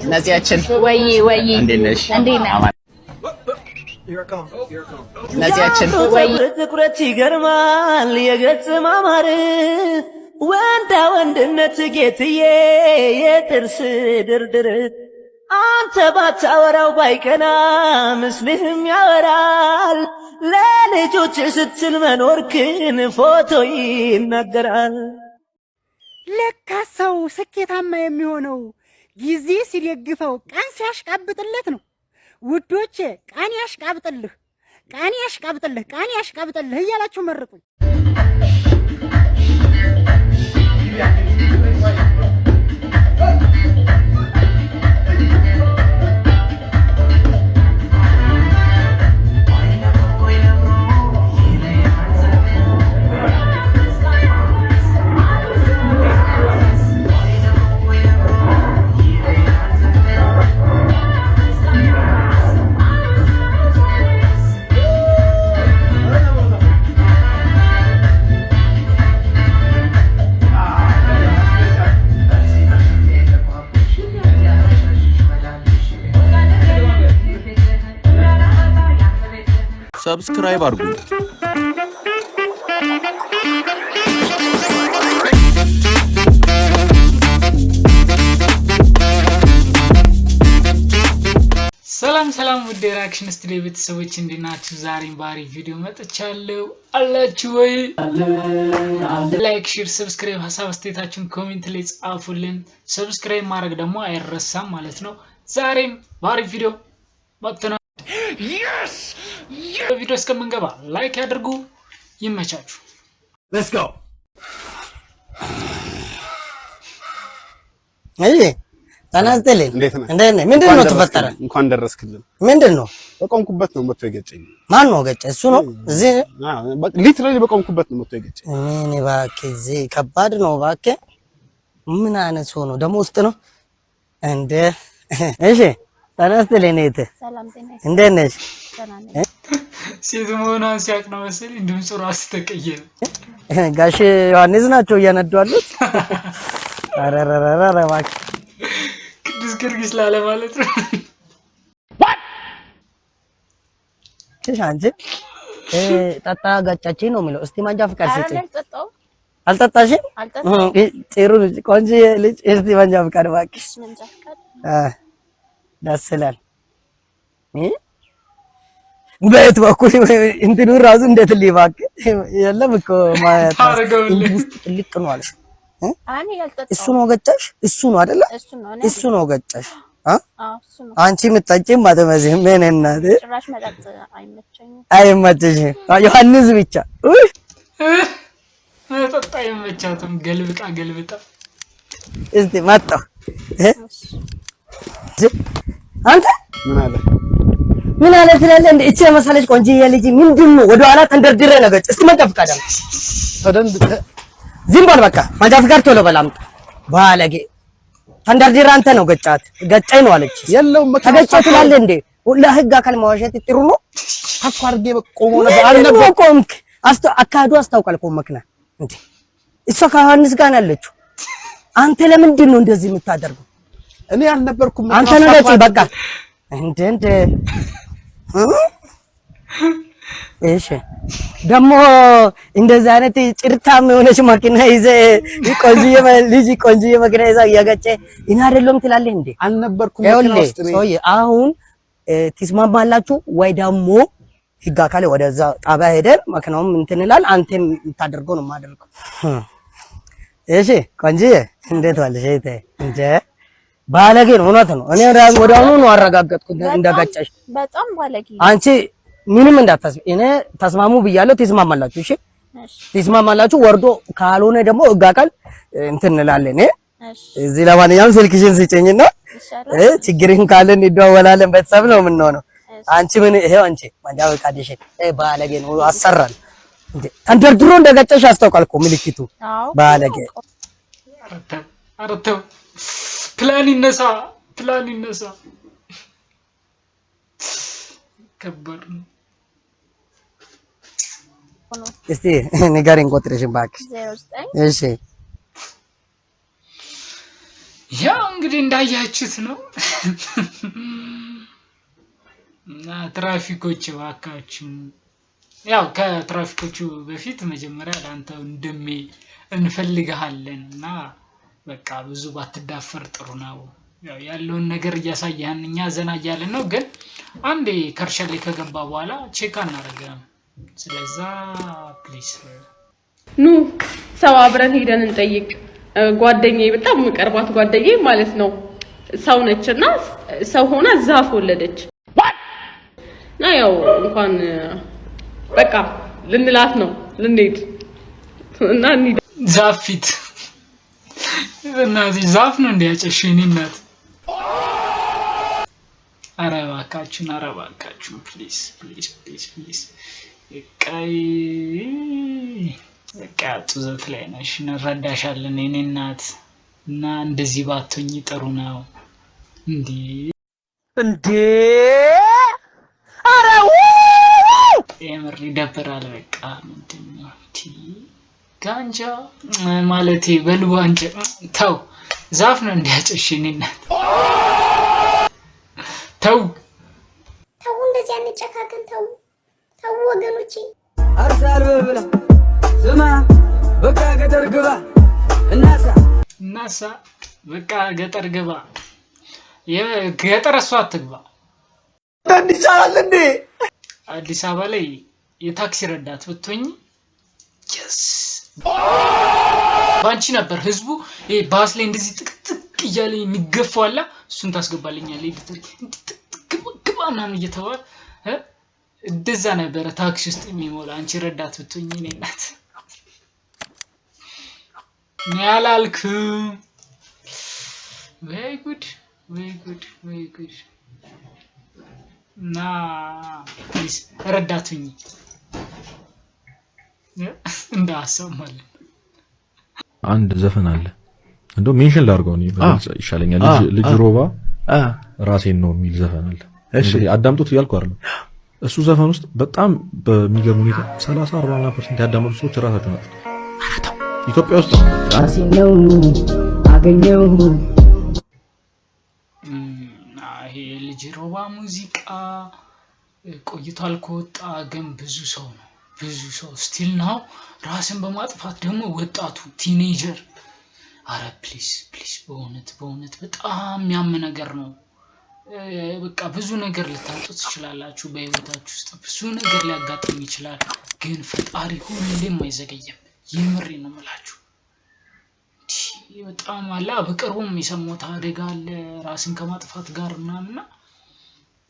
ነፂያችን ወይ እንዴት ነሽ? ነፂያችን ትኩረት ይገርማል የገጽ ማማር ወንዳ ወንድነት ጌትዬ የጥርስ ድርድር አንተ ባታወራው ባይቀና ምስልህም ያወራል ለልጆች ስትል መኖርክን ፎቶ ይናገራል። ለካ ሰው ስኬታማ የሚሆነው ጊዜ ሲደግፈው ቀን ሲያሽቃብጥለት ነው። ውዶቼ ቀን ያሽቃብጥልህ፣ ቀን ያሽቃብጥልህ፣ ቀን ያሽቃብጥልህ እያላችሁ መርቁኝ። ሰብስክራይብ አድርጉ። ሰላም ውድ የሪአክሽን ስቱዲዮ ቤተሰቦች እንዴት ናችሁ? ዛሬም ባሪ ቪዲዮ መጥቻለሁ። አላችሁ ወይ? ላይክ፣ ሼር፣ ሰብስክራይብ ሀሳብ አስተያየታችሁን ኮሜንት ላይ ጻፉልን። ሰብስክራይብ ማድረግ ደግሞ አይረሳም ማለት ነው። ዛሬም ባሪ ቪዲዮ መጥተናል። ቪዲዮ እስከምንገባ ላይክ ያድርጉ። ይመቻችሁ። Let's go. ተናስተልኝ እንዴት ነህ? ምንድነው ተፈጠረ? እንኳን ደረስክልን። ምንድነው? በቆምኩበት ነው መጥቶ የገጨኝ። ማን ነው ገጨ? እሱ ነው እዚህ ሊትራሊ በቆምኩበት ነው መጥቶ የገጨኝ። እኔ እባክህ እዚህ ከባድ ነው እባክህ። ምን አይነት ሰው ነው ደግሞ ውስጥ ነው እንደ እሺ ተናስተልኝ ነህ? ሰላም ጤና እንዴት ነሽ? ሴት መሆኗን ሲያውቅ ነው መሰለኝ ድምፁ ራሱ ተቀየረ። ጋሽ ዮሐንስ ናቸው እያነዱ አሉት። አረረረረ እባክህ ቅዱስ ጊዮርጊስ ላለ ማለት ነው። አንቺ ጠጣ ጋጫችን ነው የሚለው። እስቲ ማንጃ ፍቃድ ስጪኝ። አልጠጣው አልጠጣሽም? ጥሩ ቆንጆ ልጅ። እስቲ ማንጃ ፍቃድ እባክሽ። ማንጃ ፍቃድ ደስ ይላል። በየት በኩል እንትኑ ራሱ እንዴት ሊባክ የለም እኮ ማለት ውስጥ ጥልቅ ነው አለሽ። እሱ ነው ገጫሽ? እሱ ነው አይደለ? እሱ ነው ገጫሽ? አንቺ የምትጠጪም አትመስይም። ምን እናት ጭራሽ መጠጥ አይመቸኝም። አይመቸሽም? ዮሐንስ ብቻ መጠጥ አይመቻትም። ገልብጣ እስቲ መጣሁ። አንተ ምን አለ ትላለህ እንዴ? እቺ መሰለሽ ቆንጆዬ ልጅ ምንድነው ወደ ኋላ ተንደርድረ ነገጭ። እስቲ መንጃ ፍቃድ አምጣ። ዝም በል በቃ መንጃ ፍቃድ ቶሎ በል አምጣ። ባለጌ ተንደርድረ አንተ ነው ገጫት። ገጫኝ ነው አለች። የለውም ተገጨ ትላለህ እንዴ? ለህግ አካል ማዋሸት ጥሩ ነው። አቋርጌ በቆሞ ነገር አልነበርኩም። አካዱ አስታውቃል እኮ መኪና እንዴ እሷ ከዮሐንስ ጋር ያለችው። አንተ ለምንድን ነው እንደዚህ የምታደርገው? እኔ አልነበርኩም። አንተ ነው ገጭ በቃ እንደ እሺ ደግሞ እንደዚህ አይነት ጭርታም የሆነች መኪና ይዘህ ቆንጆዬ መኪና ይዘህ እያገጨ እኔ አይደለም ትላለህ እንዴ? አልነበርኩም። ሰውዬ አሁን ትስማማላችሁ ወይ ደግሞ ህግ አካል ወደዛ ጣቢያ ሄደን መኪናውም እንትን ይላል። አንተም የምታደርገው ነው የማደርገው። እሺ ቆንጆዬ እንዴት ዋልሽ? እንደ ባለጌ ነው። እውነት ነው። እኔ ወዲያውኑ ነው አረጋገጥኩት እንደገጨሽ። በጣም ባለጌ። አንቺ ምንም እንዳታስቢ። እኔ ተስማሙ ብያለሁ። ትስማማላችሁ? እሺ ትስማማላችሁ። ወርዶ ካልሆነ ደግሞ ህግ አካል እንትን እንላለን። እዚህ ለማንኛውም ስልክሽን ስጭኝና ችግርህን ካለን እንደዋወላለን። ቤተሰብ ነው የምንሆነው። አንቺ ምን ይሄው አንቺ መንጃ ፈቃድሽን ባለጌ ነው አሰራል እንዴ? ተንደርድሮ እንደገጨሽ አስታውቃል እኮ ምልክቱ። ባለጌ አረተው ፕላን ይነሳ ከበር ነው። እስቲ ንገሪኝ ቁጥርሽን እባክሽ። 09 እሺ ያው እንግዲህ እንዳያችሁት ነው እና ትራፊኮች ባካችሁ ያው ከትራፊኮቹ በፊት መጀመሪያ ላንተ እንደሜ እንፈልግሃለን እና በቃ ብዙ ባትዳፈር ጥሩ ነው ያው ያለውን ነገር እያሳየህን እኛ ዘና እያልን ነው ግን አንዴ ከርሸሌ ከገባ በኋላ ቼክ አናደርግም ስለዛ ፕሊስ ኑ ሰው አብረን ሄደን እንጠይቅ ጓደኛዬ በጣም መቀርባት ጓደኛዬ ማለት ነው ሰው ነችና ሰው ሆና ዛፍ ወለደች ና ያው እንኳን በቃ ልንላት ነው ልንሄድ እና እንሂድ ዛፊት እናዚህ ዛፍ ነው እንዲያጨሽኝ እናት አረባካችሁ ፕሊዝ ቀይ በቃ ጡዘት ላይ ነሽ እንረዳሻለን የኔ እናት እና እንደዚህ ባትሆኚ ጥሩ ነው እንዴ አራው የምር ይደብራል በቃ ምንድነው ጋንጃ ማለቴ በልዋንጀ ተው ዛፍ ነው እንዲያጨሽኝ እናት ተው እንደዚህ አንጨካከን ተው ወገኖቼ አርሳል በብላ ስማ በቃ ገጠር ግባ እናሳ በቃ ገጠር ግባ የገጠር እሷ አትግባ ይቻላል እንዴ አዲስ አበባ ላይ የታክሲ ረዳት ብትሆኚ yes ባንቺ ነበር ህዝቡ ባስ ላይ እንደዚህ ጥቅጥቅ እያለ የሚገፋው አላ እሱን ታስገባልኛለህ ግባና ነው እየተባለ እንደዛ ነበር ታክሲ ውስጥ የሚሞላ አንቺ ረዳት ብትሆኚ እኔ እናት ያላልኩም ወይ ጉድ ና ፕሊዝ ረዳቱኝ እንዳሰማለን አንድ ዘፈን አለ እንደው ሜንሽን ላድርገው ነው ይሻለኛል ልጅ ሮባ ራሴን ነው የሚል ዘፈን አለ እንግዲህ አዳምጡት እያልኩ አይደል እሱ ዘፈን ውስጥ በጣም በሚገርም ሁኔታ 30-40% ያዳመጡ ሰዎች ራሳቸው ናቸው ኢትዮጵያ ውስጥ ራሴን ነው አገኘው ይሄ ልጅ ሮባ ሙዚቃ ቆይቷል ከወጣ ግን ብዙ ሰው ስቲል ነው ራስን በማጥፋት ደግሞ ወጣቱ ቲኔጀር አረ ፕሊዝ በእውነት በጣም ያም ነገር ነው በቃ ብዙ ነገር ልታጡ ትችላላችሁ በህይወታችሁ ውስጥ ብዙ ነገር ሊያጋጥም ይችላል ግን ፈጣሪ ሁሌም አይዘገይም የምሬ ነው የምላችሁ በጣም አላ በቅርቡም የሰሞታ አደጋ አለ ራስን ከማጥፋት ጋር እናና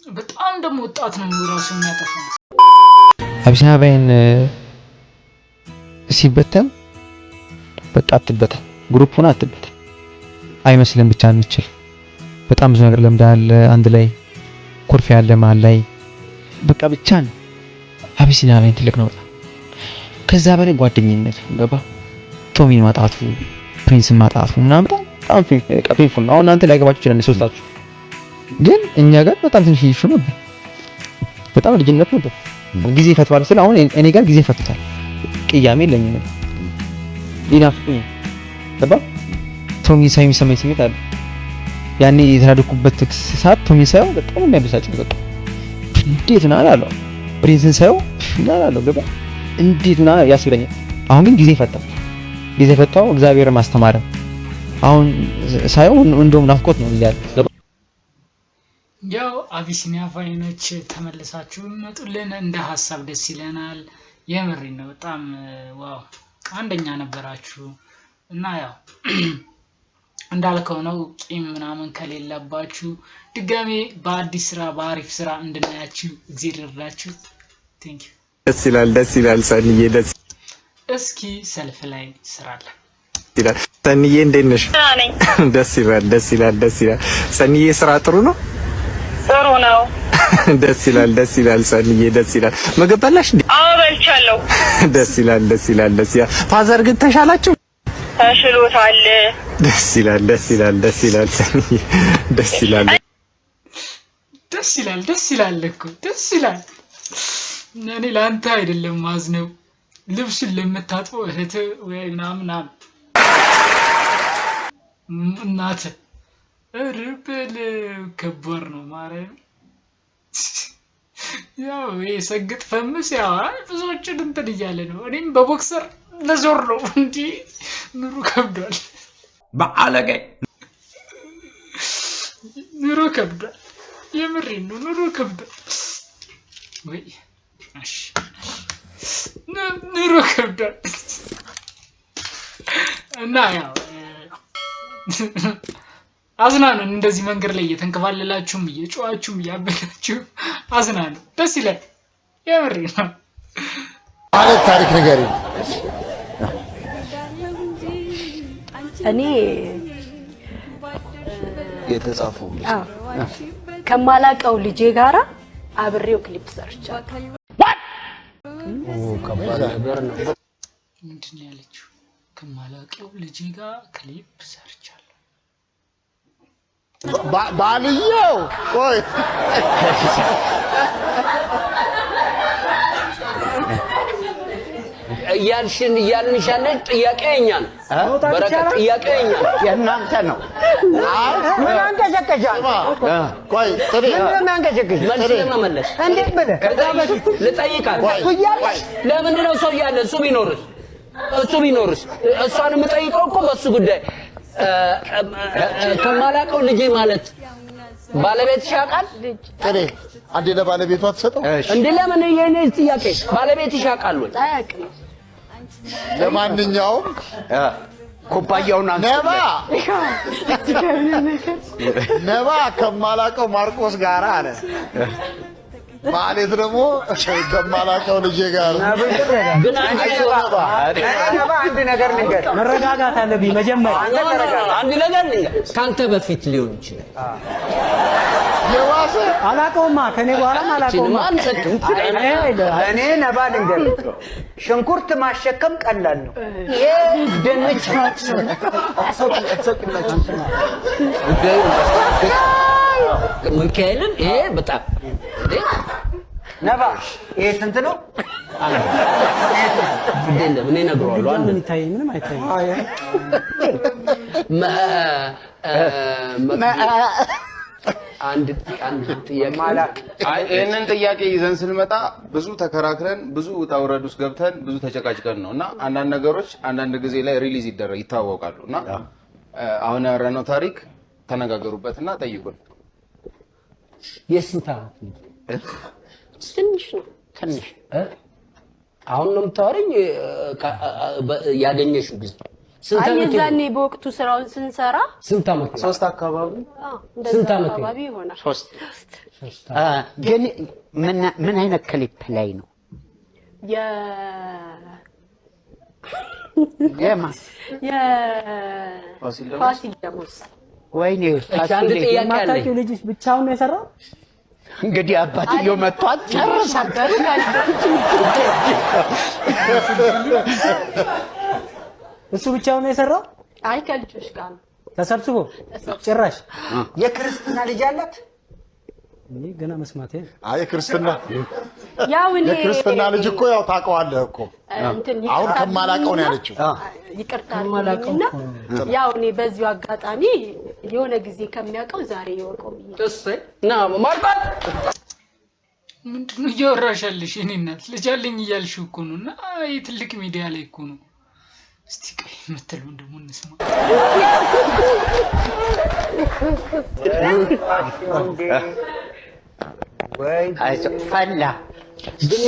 በጣም ደግሞ ወጣት ነው ራስን የሚያጠፋው አብሲናባይን ሲበተን በቃ አትበተን ግሩፑን አትበተን አይመስልም ብቻ እንችል በጣም ብዙ ነገር ለምዳል አንድ ላይ ኩርፊያ ያለ ማል ላይ በቃ ብቻ ነው አብሲናባይን ትልቅ ነው ከዛ በላይ ጓደኝነት ገባ ቶሚን ማጣቱ ፕሪንስ ማጣቱ ምናምን በጣም ፔንፉል ነው እናንተ ላይ ገባችሁ ይችላል ሶስታችሁ ግን እኛ ጋር በጣም ትንሽ ይሹ ነበር በጣም ልጅነት ነበር ጊዜ ፈትቷል ስለ አሁን እኔ ጋር ጊዜ ፈትቷል ቅያሜ ለኝም ይናፍቁኝ ገባ ቶሚ ሳይም ስሜት አለ ያኔ የተራደኩበት ሰዓት ቶሚ ሳይው በጣም የሚያበሳጭ በቃ እንዴት ነው አላለው ፕሪንስን ሳይው አላለው ገባ እንዴት ነው ያስብለኛል አሁን ግን ጊዜ ፈታው እግዚአብሔር ማስተማረ አሁን ሳይው እንደውም ናፍቆት ነው ይላል ያው አቢሲኒያ ቫይኖች ተመልሳችሁ መጡልን እንደ ሐሳብ ደስ ይለናል የምሬ ነው በጣም ዋው አንደኛ ነበራችሁ እና ያው እንዳልከው ነው ቂም ምናምን ከሌለባችሁ ድጋሜ በአዲስ ስራ በአሪፍ ስራ እንድናያችሁ እግዚአብሔር ይርዳችሁ ቴንክ ዩ ደስ ይላል ሰንዬ ደስ እስኪ ሰልፍ ላይ ስራለ ይላል ሰንዬ እንዴት ነሽ ደስ ይላል ሰንዬ ስራ ጥሩ ነው ደስ ይላል ሰንዬ ደስ ይላል ምግብ በላሽ እንዴ አዎ በልቻለሁ ደስ ይላል ፋዘር ግን ተሻላችሁ ተሽሎታል ደስ ይላል ሰንዬ ደስ ይላል እኮ ደስ ይላል እኔ ላንተ አይደለም ማዝነው ልብሱን ለምታጥበው እህት ወይ ምናምን እናት እርበል ከባድ ነው ማርያም። ያው የሰግጥ ፈምስ ያው ብዙዎችን እንትን እያለ ነው። እኔም በቦክሰር ለዞር ነው እንዲ ኑሮ ከብዷል። በአለገ ኑሮ ከብዷል። የምሬን ነው ኑሮ ከብዷል። ወይ እሺ ኑሮ ከብዷል እና ያው አዝናኑን እንደዚህ መንገድ ላይ እየተንከባለላችሁም እየጮኻችሁም እያበላችሁ አዝናኑ። ደስ ይላል። የምሬን ነው። ማለት ታሪክ ንገሪ። እኔ የተጻፈው ከማላቀው ልጄ ጋራ አብሬው ክሊፕ ሰርቻለሁ። ከባድ ነገር ነው። ምንድን ነው ያለችው? ከማላቀው ልጄ ጋር ክሊፕ ሰርቻለሁ። ባልየው ቆይ እያልንሽ ያለን ጥያቄ የኛ ነው። በረከት ጥያቄ የኛ ነው፣ የእናንተ ነው። ምን አንገሸገሻል? ቆይ ጥሪ ምን አንገሸገሽ? መልስ ለመመለስ እንዴት ብለህ ልጠይቃት። ለምንድን ነው ሰው እያለ እሱ ቢኖርስ እሷን የምጠይቀው እኮ በሱ ጉዳይ። ከማላቀው ልጄ ማለት ባለቤትሽ ያውቃል? ጥሪ አንዴ ለባለቤቷ ተሰጠው እንዴ? ለምን የኔ ጥያቄ ባለቤትሽ ያውቃል ወይ? አያውቅም። ለማንኛውም ኩባያውን ነባ ከማላቀው ማርቆስ ጋር አለ። ማለት ደግሞ ከማላቀው ልጄ ጋር ግን አንድ ነገር ልንገር፣ መረጋጋት አለብኝ መጀመሪያ። አንድ ነገር ልንገር፣ ካንተ በፊት ሊሆን ይችላል። የዋሰ አላቀውማ፣ ከኔ በኋላም አላቀውማ። እኔ ነባ ልንገር፣ ሽንኩርት ማሸከም ቀላል ነው። ይሄ ድንች ሚካኤልን ይሄ በጣም ነባ ይሄ ስንት ነው? ምን እነግረዋለሁ? ምን ይታይ? ምንም አይታይም። አንድ ጥያቄ ይሄንን ጥያቄ ይዘን ስንመጣ ብዙ ተከራክረን ብዙ ውጣ ውረድ ውስጥ ገብተን ብዙ ተጨቃጭቀን ነውና አንዳንድ ነገሮች አንዳንድ ጊዜ ላይ ሪሊዝ ይታወቃሉና አሁን ያወራነው ታሪክ ተነጋገሩበትና ጠይቁን። የስንት ዓመት ትንሽ ነው። ትንሽ አሁን ነው የምታወሪኝ? ያገኘሽው ጊዜ ስንት ዓመት? የዛኔ በወቅቱ ስራውን ስንሰራ ስንት ዓመት? 3 አካባቢ። ስንት ዓመት ይሆናል? 3 ግን ምን አይነት ክሊፕ ላይ ነው? ፋሲል ደሞዝ። ወይኔ አንድ ጥያቄ አለኝ። ልጅሽ ብቻውን ነው የሰራው? እንግዲህ አባትየው መጥቷል ጨርሳል። እሱ ብቻውን ነው የሰራው? አይ ከልጆች ጋር ነው ተሰብስቦ። ጭራሽ የክርስትና ልጅ አላት? እኔ ገና መስማቴ። አይ ክርስትና ያው እኔ የክርስትና ልጅ እኮ ያው ታውቀዋለህ እኮ። አሁን ከማላቀው ነው ያለችው። ይቅርታ አድርጉልኝና ያው እኔ በዚሁ አጋጣሚ የሆነ ጊዜ ከሚያውቀው ዛሬ ይወቀው ብዬ ና ማርቆስ ምንድነው እያወራሻለሽ? እኔ እናት ልጅ አለኝ እያልሽው እኮ ነው። እና ትልቅ ሚዲያ ላይ እኮ ነው። እስቲ ቆይ የምትለውን ደግሞ እንስማ። ፈላ ግን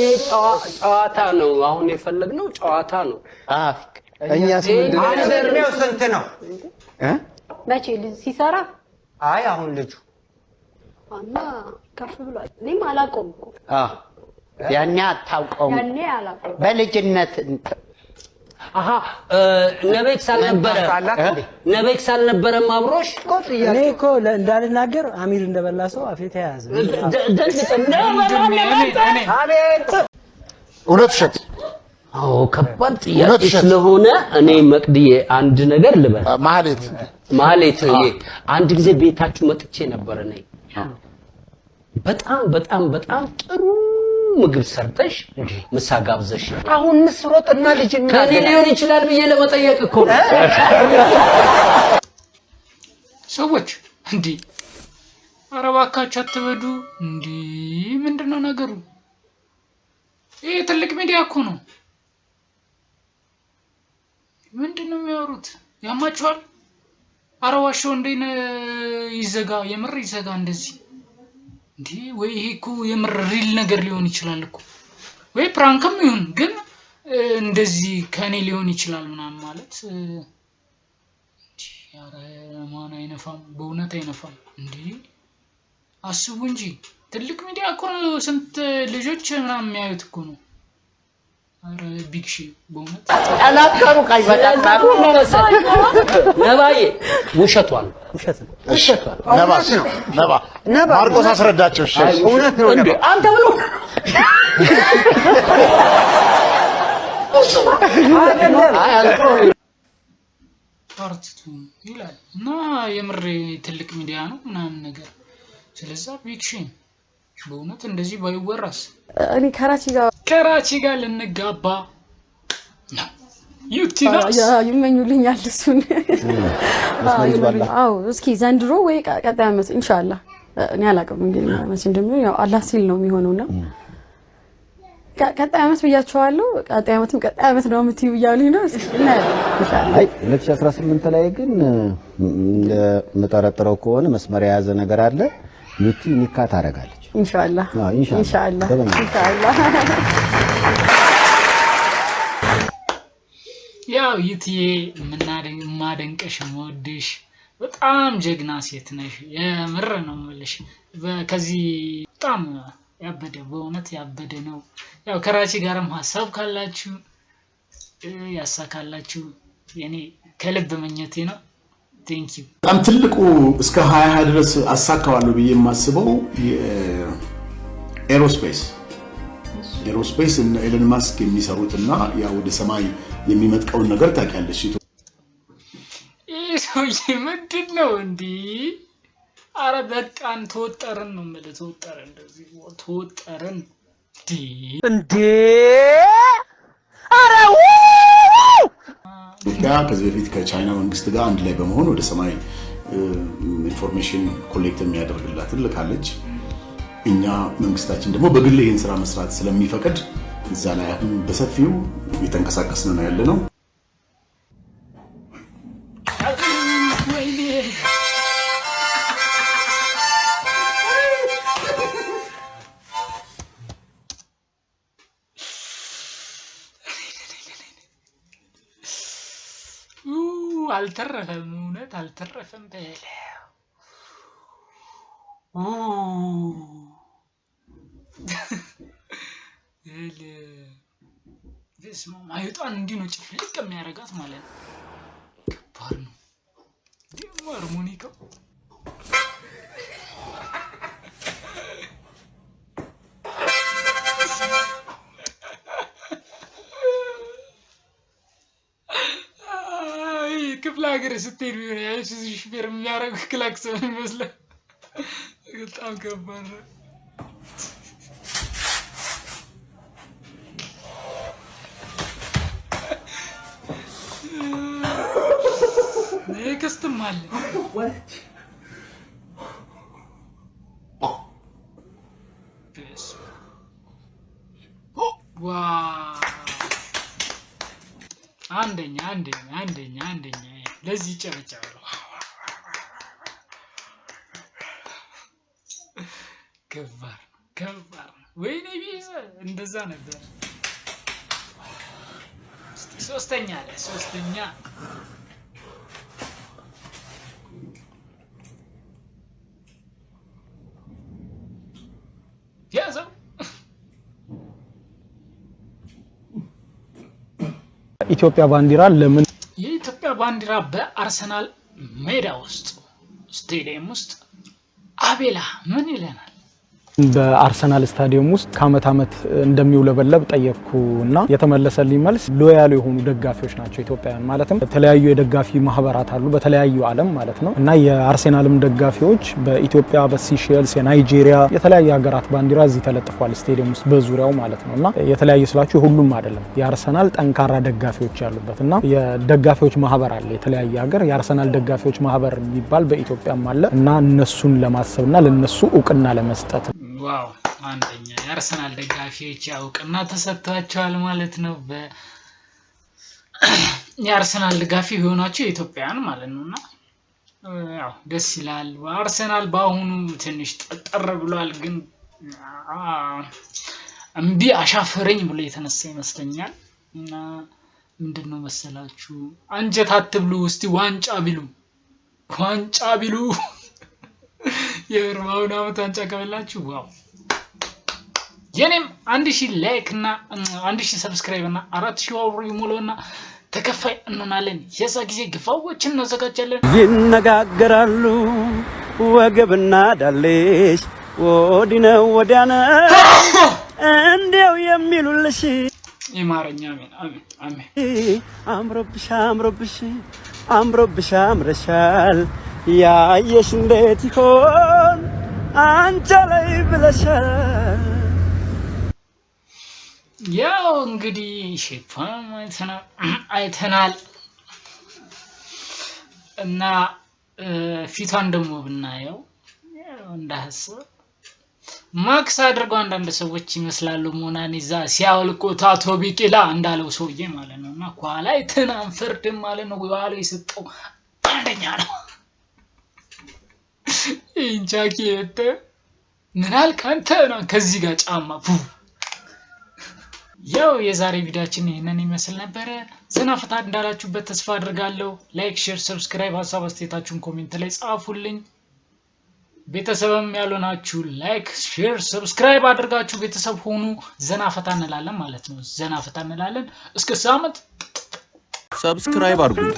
ጨዋታ ነው። አሁን የፈለግነው ጨዋታ ነው። እኛስ እድሜው ስንት ነው? መቼ ልጅ ሲሰራ? አይ አሁን ልጁ እና ከፍ ብሏል። እኔም አላውቀውም እኮ ያኔ አታውቀውም? ያኔ አላውቀውም። በልጅነት ነቤክስ አልነበረም አብሮሽ? እኔ እኮ እንዳልናገር አሚር እንደበላ ሰው አፌ ተያዘ። እውነት ውሸት? አዎ ከባድ ጥያቄ ስለሆነ እኔ መቅድዬ አንድ ነገር ልበል። ማህሌት አንድ ጊዜ ቤታችሁ መጥቼ ነበር። እኔ በጣም ጥሩ ምግብ ሰርተሽ ምሳ ጋብዘሽ አሁን ምስሮጥና ልጅና ከኔ ሊሆን ይችላል ብዬ ለመጠየቅ እኮ ነው። ሰዎች እንዴ ኧረ እባካችሁ አትበዱ እንዴ ምንድነው ነገሩ ይሄ ትልቅ ሚዲያ እኮ ነው ምንድነው የሚያወሩት ያማችኋል ኧረ ዋሻው እንዴነ ይዘጋ የምር ይዘጋ እንደዚህ እንዴ ወይ ይሄ እኮ የምር ሪል ነገር ሊሆን ይችላል እኮ ወይ ፕራንክም ይሁን ግን እንደዚህ ከኔ ሊሆን ይችላል ምናምን ማለት ኧረ ማን አይነፋም በእውነት አይነፋም እንዴ አስቡ እንጂ ትልቅ ሚዲያ እኮ ነው ስንት ልጆች ምናምን የሚያዩት እኮ ነው ኧረ ቢግ ሺ በእውነት አላቀሩ ካይበጣጣሩ ነባዬ ውሸቷን እሺ ነባ ማርቆስ አስረዳቸው እሺ እውነት ነው እንዴ አንተ ብሎ ፓርቲቱ ይላል እና የምር ትልቅ ሚዲያ ነው ምናምን ነገር ስለዛ ቢግ ሺ በእውነት እንደዚህ ባይወራስ እኔ ከራቺ ጋር ልንጋባ ነው ዩቲናስ ይመኙልኛል እሱን አዎ እስኪ ዘንድሮ ወይ ቀጣይ ዓመት ኢንሻአላህ እኔ አላውቅም እንግዲህ መቼ እንደሚሆን ያው አላህ ሲል ነው የሚሆነውና ቀጣይ ዓመት ብያቸዋለሁ ቀጣይ ዓመት ነው የምትይው እያሉኝ ነው እና ኢንሻአላህ አይ 2018 ላይ ግን እንደምጠረጥረው ከሆነ መስመር የያዘ ነገር አለ ዩቲ ኒካ ታረጋለች ኢንሻአላህ ኢንሻአላህ ኢንሻአላህ ያው ዩቲዬ ማደንቀሽ ወድሽ በጣም ጀግና ሴት ነሽ የምር ነው የምልሽ ከዚህ በጣም ያበደ በእውነት ያበደ ነው ያው ከራቺ ጋርም ሐሳብ ካላችሁ ያሳካላችሁ የኔ ከልብ መኘቴ ነው ቴንክ ዩ በጣም ትልቁ እስከ 20 ድረስ አሳካዋለሁ ብዬ የማስበው ኤሮስፔስ እና ኤለን ማስክ የሚሰሩትና ያው ወደ ሰማይ የሚመጥቀውን ነገር ታውቂያለሽ ይሄ ምንድነው እንዴ አረ በቃን ተወጠረን ነው ማለት ተወጠረን እንደዚህ ተወጠረን እንዴ አረ ኢትዮጵያ ከዚህ በፊት ከቻይና መንግስት ጋር አንድ ላይ በመሆን ወደ ሰማይ ኢንፎርሜሽን ኮሌክት የሚያደርግላት ልካለች እኛ መንግስታችን ደግሞ በግል ይሄን ስራ መስራት ስለሚፈቀድ እዛ ላይ አሁን በሰፊው እየተንቀሳቀስን ነው ያለነው አልተረፈም እውነት አልተረፈም በለው በስመ አብ አይጧን እንዲህ ነው ጭፍልቅ የሚያረጋት ማለት ነው ከባድ ነው ደግሞ ሃርሞኒካው ክፍለ ሀገር ስትሄዱ ያቺ ሹፌር የሚያረግ ክላክስ የሚመስለው በጣም ከባድ ነው ከስተም አለ ዋው አንደኛ ለዚህ ጨበጨበ ከባድ ወይኔ ቢዘ እንደዛ ነበር ሶስተኛ ያዘው ኢትዮጵያ ባንዲራ ለምን የኢትዮጵያ ባንዲራ በአርሰናል ሜዳ ውስጥ ስቴዲየም ውስጥ አቤላ ምን ይለናል በአርሰናል ስታዲየም ውስጥ ከአመት አመት እንደሚውለበለብ ጠየቅኩና የተመለሰልኝ መልስ ሎያል የሆኑ ደጋፊዎች ናቸው ኢትዮጵያውያን። ማለትም የተለያዩ የደጋፊ ማህበራት አሉ በተለያዩ ዓለም ማለት ነው እና የአርሰናልም ደጋፊዎች በኢትዮጵያ፣ በሲሼልስ፣ የናይጄሪያ የተለያዩ ሀገራት ባንዲራ እዚህ ተለጥፏል ስታዲየም ውስጥ በዙሪያው ማለት ነውና የተለያዩ ስላችሁ ሁሉም አይደለም የአርሰናል ጠንካራ ደጋፊዎች ያሉበትና የደጋፊዎች ማህበር አለ የተለያየ ሀገር የአርሰናል ደጋፊዎች ማህበር የሚባል በኢትዮጵያም አለ እና እነሱን ለማሰብና ለነሱ እውቅና ለመስጠት ዋው አንደኛ የአርሰናል ደጋፊዎች ያውቅና ተሰጥቷቸዋል ማለት ነው። የአርሰናል ደጋፊ ሆናችሁ ኢትዮጵያውያን ማለት ነውና ያው ደስ ይላል። አርሰናል በአሁኑ ትንሽ ጠጠር ብሏል ግን እምቢ አሻፈረኝ ብሎ የተነሳ ይመስለኛል እና ምንድነው መሰላችሁ አንጀት አትብሉ እስቲ ዋንጫ ቢሉ የርማውና አመት ከበላችሁ ዋው የኔም 1000 ላይክ እና 1000 ሰብስክራይብ እና 4000 አውሪ ሙሉና ተከፋይ እንሆናለን። የዛ ጊዜ ግፋዎችን እናዘጋጃለን። ይነጋገራሉ ወገብና ዳሌሽ ወዲነው ወዲያነ እንዴው የሚሉልሽ ይማረኛ አሜን አምሮብሽ አምረሻል ያየሽ እንዴት ይሆን አንቺ ላይ ብለሻል። ያው እንግዲህ ሼፓም አይተናል እና ፊቷን ደግሞ ብናየው እንዳህሰብ ማክስ አድርገው አንዳንድ ሰዎች ይመስላሉ ሞናሊዛ ሲያወልቆ ታቶ ቢቂላ እንዳለው ሰውዬ ማለት ነውና ኳላ አይተናን ፍርድም ማለት ነው ዋለው ይሰጠው አንደኛ ነው። እንጃኪ እተ ምናል ካንተ ነው ከዚህ ጋር ጫማ ያው የዛሬ ቪዲዮአችን ይሄንን ይመስል ነበር። ዘና ፈታ እንዳላችሁበት ተስፋ አድርጋለሁ። ላይክ፣ ሼር፣ ሰብስክራይብ ሀሳብ አስተያየታችሁን ኮሜንት ላይ ጻፉልኝ። ቤተሰብም ያልሆናችሁ ላይክ፣ ሼር፣ ሰብስክራይብ አድርጋችሁ ቤተሰብ ሆኑ። ዘና ፈታ እንላለን ማለት ነው። ዘና ፈታ እንላለን። እስከ ሳምንት ሰብስክራይብ አድርጉ።